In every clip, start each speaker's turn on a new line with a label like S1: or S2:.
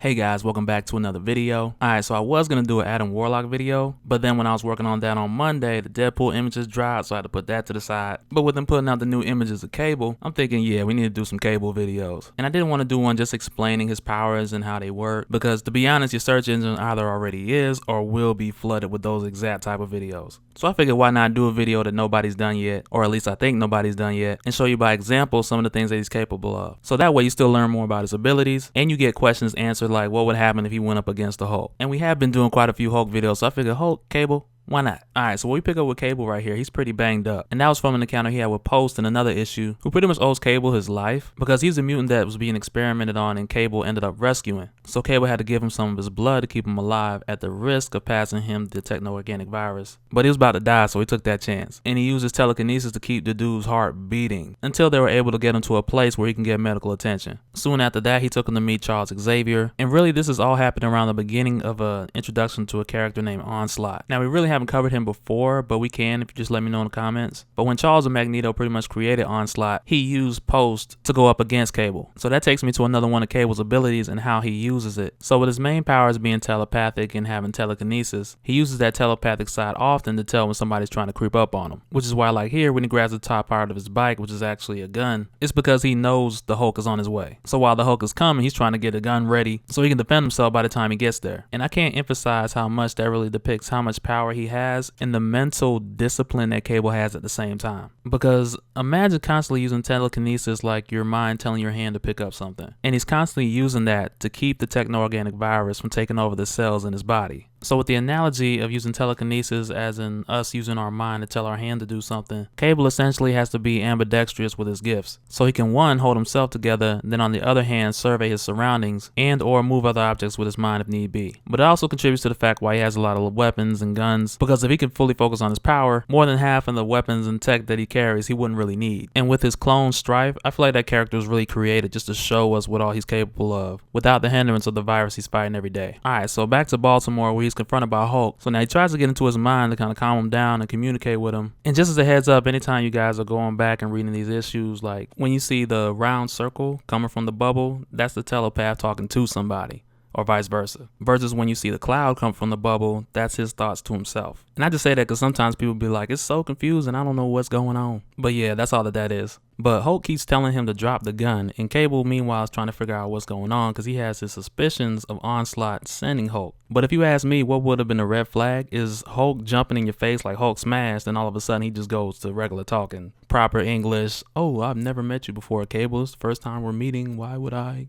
S1: Hey guys, welcome back to another video. Alright, so I was going to do an Adam Warlock video, but then when I was working on that on Monday, the Deadpool images dropped, so I had to put that to the side. But with them putting out the new images of Cable, I'm thinking, yeah, we need to do some Cable videos. And I didn't want to do one just explaining his powers and how they work, because to be honest, your search engine either already is or will be flooded with those exact type of videos. So I figured why not do a video that nobody's done yet, or at least I think nobody's done yet, and show you by example some of the things that he's capable of. So that way you still learn more about his abilities, and you get questions answered like what would happen if he went up against the Hulk. And we have been doing quite a few Hulk videos, so I figured Hulk, Cable, why not? Alright, so what we pick up with Cable right here, he's pretty banged up. And that was from an encounter he had with Post in another issue, who pretty much owes Cable his life, because he's a mutant that was being experimented on and Cable ended up rescuing. So Cable had to give him some of his blood to keep him alive at the risk of passing him the techno-organic virus. But he was about to die, so he took that chance. And he used his telekinesis to keep the dude's heart beating, until they were able to get him to a place where he can get medical attention. Soon after that, he took him to meet Charles Xavier. And really, this is all happening around the beginning of an introduction to a character named Onslaught. Now, we really haven't covered him before, but we can if you just let me know in the comments. But when Charles and Magneto pretty much created Onslaught, he used Post to go up against Cable. So that takes me to another one of Cable's abilities and how he uses it. So with his main powers being telepathic and having telekinesis, he uses that telepathic side often to tell when somebody's trying to creep up on him. Which is why, like here, when he grabs the top part of his bike, which is actually a gun, it's because he knows the Hulk is on his way. So while the Hulk is coming, he's trying to get a gun ready so he can defend himself by the time he gets there. And I can't emphasize how much that really depicts how much power he has and the mental discipline that Cable has at the same time. Because imagine constantly using telekinesis like your mind telling your hand to pick up something. And he's constantly using that to keep the techno-organic virus from taking over the cells in his body. So with the analogy of using telekinesis as in us using our mind to tell our hand to do something, Cable essentially has to be ambidextrous with his gifts. So he can one, hold himself together, then on the other hand, survey his surroundings and or move other objects with his mind if need be. But it also contributes to the fact why he has a lot of weapons and guns, because if he can fully focus on his power, more than half of the weapons and tech that he carries he wouldn't really need. And with his clone Strife, I feel like that character was really created just to show us what all he's capable of, without the hindrance of the virus he's fighting every day. Alright, so back to Baltimore where he's confronted by Hulk. So now he tries to get into his mind to kind of calm him down and communicate with him. And just as a heads up, anytime you guys are going back and reading these issues, like when you see the round circle coming from the bubble, that's the telepath talking to somebody. Or vice versa. Versus when you see the cloud come from the bubble, that's his thoughts to himself. And I just say that because sometimes people be like, it's so confusing, I don't know what's going on. But yeah, that's all that is. But Hulk keeps telling him to drop the gun, and Cable meanwhile is trying to figure out what's going on because he has his suspicions of Onslaught sending Hulk. But if you ask me what would have been a red flag is Hulk jumping in your face like Hulk smashed, and all of a sudden he just goes to regular talking. Proper English, oh, I've never met you before, Cable, it's the first time we're meeting, why would I,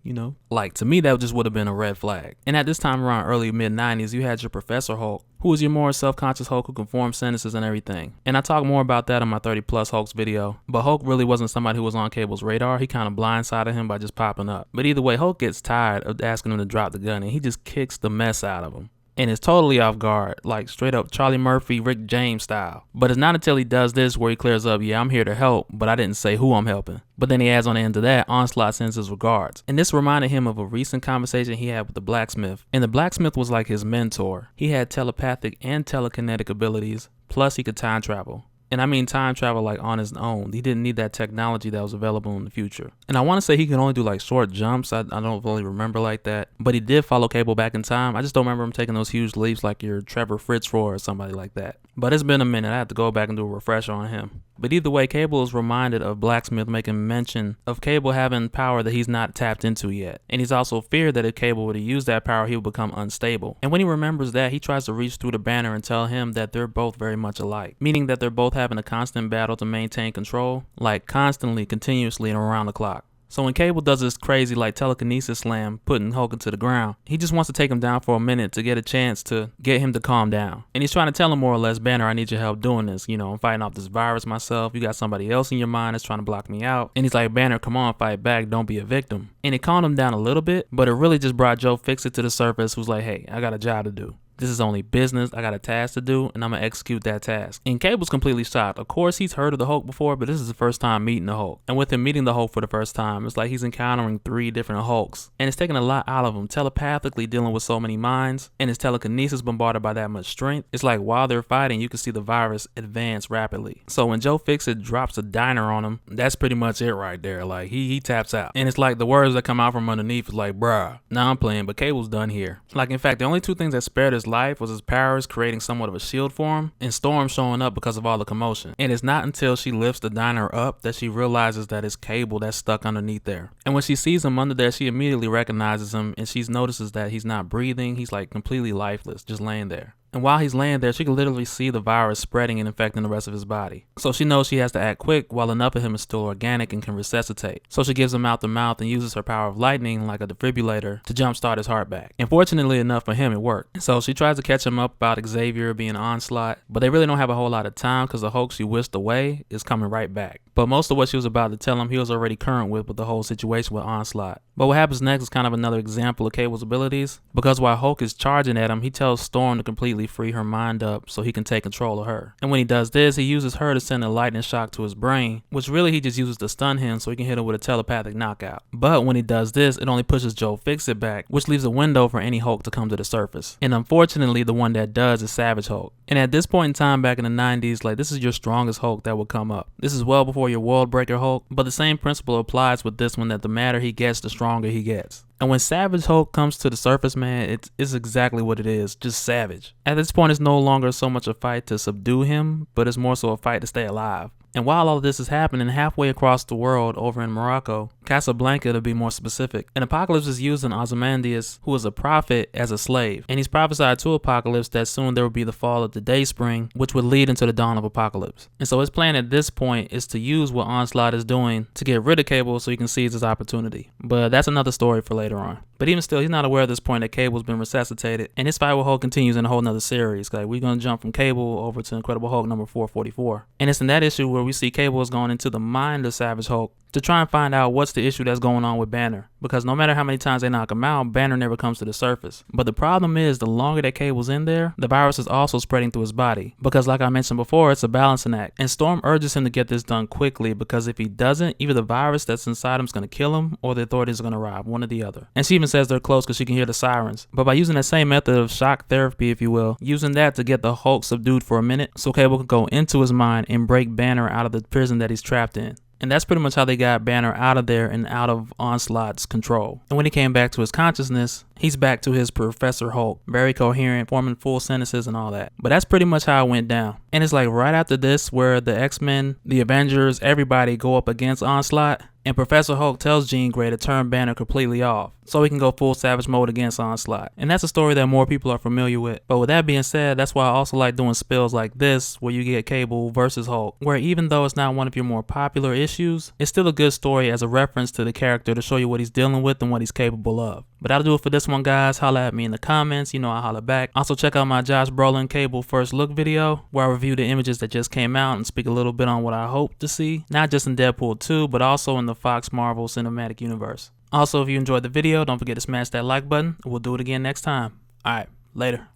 S1: Like, to me that just would have been a red flag. And at this time around early mid-90s, you had your Professor Hulk, who was your more self-conscious Hulk who can form sentences and everything. And I talk more about that on my 30 plus Hulks video. But Hulk really wasn't somebody who was on Cable's radar. He kind of blindsided him by just popping up. But either way, Hulk gets tired of asking him to drop the gun and he just kicks the mess out of him. And it's totally off guard, like straight up Charlie Murphy, Rick James style. But it's not until he does this where he clears up, yeah, I'm here to help, but I didn't say who I'm helping. But then he adds on the end of that, Onslaught sends his regards. And this reminded him of a recent conversation he had with the blacksmith. And the blacksmith was like his mentor. He had telepathic and telekinetic abilities, plus he could time travel. And I mean time travel like on his own. He didn't need that technology that was available in the future. And I want to say he can only do like short jumps. I don't really remember like that. But he did follow Cable back in time. I just don't remember him taking those huge leaps like your Trevor Fitzroy or somebody like that. But it's been a minute. I have to go back and do a refresher on him. But either way, Cable is reminded of Blacksmith making mention of Cable having power that he's not tapped into yet. And he's also feared that if Cable were to use that power, he would become unstable. And when he remembers that, he tries to reach through the banner and tell him that they're both very much alike. Meaning that they're both having a constant battle to maintain control, like constantly, continuously, and around the clock. So when Cable does this crazy like telekinesis slam, putting Hulk into the ground, he just wants to take him down for a minute to get a chance to get him to calm down. And he's trying to tell him more or less, Banner, I need your help doing this. I'm fighting off this virus myself. You got somebody else in your mind that's trying to block me out. And he's like, Banner, come on, fight back. Don't be a victim. And it calmed him down a little bit, but it really just brought Joe Fixit to the surface, who's like, hey, I got a job to do. This is only business. I got a task to do, and I'm gonna execute that task. And Cable's completely shocked. Of course, he's heard of the Hulk before, but this is the first time meeting the Hulk. And with him meeting the Hulk for the first time, it's like he's encountering 3 different Hulks. And it's taking a lot out of him, telepathically dealing with so many minds, and his telekinesis bombarded by that much strength. It's like while they're fighting, you can see the virus advance rapidly. So when Joe Fixit drops a diner on him, that's pretty much it right there. Like he taps out. And it's like the words that come out from underneath is like, bruh, now I'm playing, but Cable's done here. Like in fact, the only 2 things that spared his life was his powers creating somewhat of a shield for him, and Storm showing up because of all the commotion. And it's not until she lifts the diner up that she realizes that it's Cable that's stuck underneath there. And when she sees him under there, she immediately recognizes him, and she notices that he's not breathing. He's like completely lifeless, just laying there. And while he's laying there, she can literally see the virus spreading and infecting the rest of his body. So she knows she has to act quick while enough of him is still organic and can resuscitate. So she gives him mouth to mouth and uses her power of lightning like a defibrillator to jumpstart his heart back. And fortunately enough for him, it worked. So she tries to catch him up about Xavier being Onslaught, but they really don't have a whole lot of time because the Hulk she whisked away is coming right back. But most of what she was about to tell him, he was already current with the whole situation with Onslaught. But what happens next is kind of another example of Cable's abilities, because while Hulk is charging at him, he tells Storm to completely free her mind up so he can take control of her. And when he does this, he uses her to send a lightning shock to his brain, which really he just uses to stun him so he can hit him with a telepathic knockout. But when he does this, it only pushes Joe Fixit back, which leaves a window for any Hulk to come to the surface. And unfortunately, the one that does is Savage Hulk. And at this point in time back in the 90s, like this is your strongest Hulk that will come up. This is well before your World Breaker Hulk, but the same principle applies with this one, that the madder he gets, the stronger he gets. And when Savage Hulk comes to the surface, man, it's exactly what it is, just savage. At this point, it's no longer so much a fight to subdue him, but it's more so a fight to stay alive. And while all of this is happening, halfway across the world over in Morocco, Casablanca to be more specific, and Apocalypse is using Ozymandias, who is a prophet, as a slave. And he's prophesied to Apocalypse that soon there would be the fall of the Dayspring, which would lead into the dawn of Apocalypse. And so his plan at this point is to use what Onslaught is doing to get rid of Cable so he can seize his opportunity. But that's another story for later on. But even still, he's not aware at this point that Cable's been resuscitated, and his fight with Hulk continues in a whole nother series. Like we're gonna jump from Cable over to Incredible Hulk number 444. And it's in that issue where we see Cable is going into the mind of Savage Hulk to try and find out what's the issue that's going on with Banner. Because no matter how many times they knock him out, Banner never comes to the surface. But the problem is, the longer that Cable's in there, the virus is also spreading through his body. Because like I mentioned before, it's a balancing act. And Storm urges him to get this done quickly, because if he doesn't, either the virus that's inside him is going to kill him, or the authorities are going to arrive, one or the other. And she even says they're close because she can hear the sirens. But by using that same method of shock therapy, if you will, using that to get the Hulk subdued for a minute, so Cable can go into his mind and break Banner out of the prison that he's trapped in. And that's pretty much how they got Banner out of there and out of Onslaught's control. And when he came back to his consciousness, he's back to his Professor Hulk, very coherent, forming full sentences and all that. But that's pretty much how it went down. And it's like right after this where the X-Men, the Avengers, everybody go up against Onslaught, and Professor Hulk tells Jean Grey to turn Banner completely off so he can go full savage mode against Onslaught. And that's a story that more people are familiar with. But with that being said, that's why I also like doing spills like this where you get Cable versus Hulk, where even though it's not one of your more popular issues, it's still a good story as a reference to the character to show you what he's dealing with and what he's capable of. But that'll do it for this one, guys. Holla at me in the comments, you know I holla back. Also check out my Josh Brolin Cable first look video where I review the images that just came out and speak a little bit on what I hope to see, not just in Deadpool 2, but also in the Fox Marvel Cinematic Universe. Also, if you enjoyed the video, don't forget to smash that like button. We'll do it again next time. Alright, later.